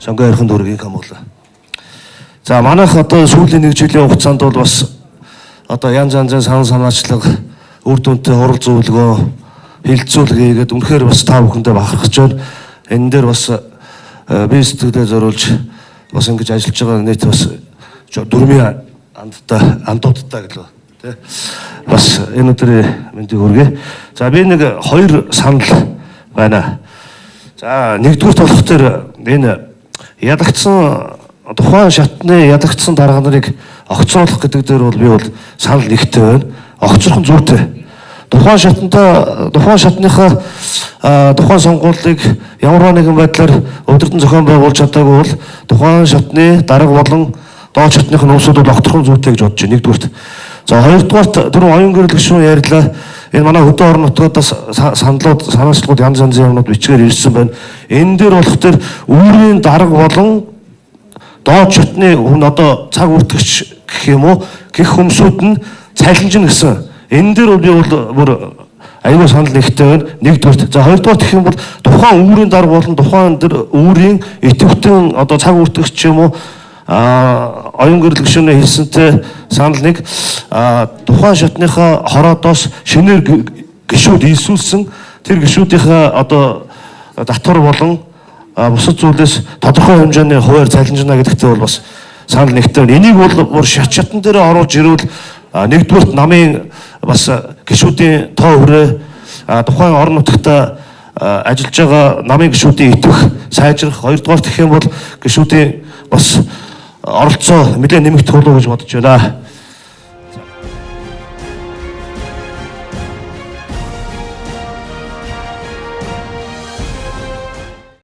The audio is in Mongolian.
сонгоо ярих дүүргийг хамгаалаа. За манайх одоо сүүлийн 1 жилийн хугацаанд бол бас одоо янз янзын санаачлага, үр дүнтэй хурал зөвлөгөө, хилцүүлгээ гэдэг үнэхээр бас та бүхэндээ бахархаж байна. Энэ дээр бас би сэтгэлээ зориулж бас ингэж ажиллаж байгаа нийт бас дөрмийн андуудтай гэлээ. Тэ бас энэ өдрийн мэндийг хүргэе. За би нэг 2 санал байна. За нэгдүгürt болох тэр энэ ядагдсан тухайн шатны ядагдсан дарга нарыг огцруулах гэдэг дээр бол би бол санал нэгтэй байна. Огцрох нь зүйтэй. Тухайн шатныхаа тухайн сонгуулийг ямар нэгэн байдлаар өдөртөн зохион байгуулж чадаагүй бол тухайн шатны дарга болон доод шатных нь хүмүүсүүд бол огцрох нь зүйтэй гэж бодож байна. Нэгдүгürt. За хоёрдугаарт түрүү оюун гэрэл гишүүн ярьлаа. Энэ манай хөдөө орон нутгуудаас санаачлалууд янз янзын юмнууд бичгээр ирсэн байна. Энэ дээр болох тэр үүрийн дарга болон доод шатны хүн одоо цаг үртгэгч гэх юм уу гэх хүмүүсүүд нь цалинжин гэсэн. Энэ дээр би бол бүр аюул санал нэгтэй байна. Нэгдүгээр. За хоёрдугаар гэх юм бол тухайн үүрийн дарга болон тухайн тэр үүрийн идэвхтэн одоо цаг үртгэгч юм уу оюун гэрэл гишүүнээ хэлсэнтэй санал нэг тухайн шатныхаа хороодоос шинээр гишүүд ийсүүлсэн тэр гишүүдийнхээ одоо татвар болон бусад зүйлээс тодорхой хэмжээний хуваар цалинжна гэдэгтээ бол бас санал нэгтэй байна. Энийг бол бүр шатн дээр оруулж ирвэл нэгдүгürt намын бас гишүүдийн тоо хүрээ тухайн орон нутагта ажиллаж байгаа намын гишүүдийн идэвх сайжрах, хоёрдугаар гэх юм бол гишүүдийн бас оролцоо нэлээд нэмэгдэх болов уу гэж бодож байна.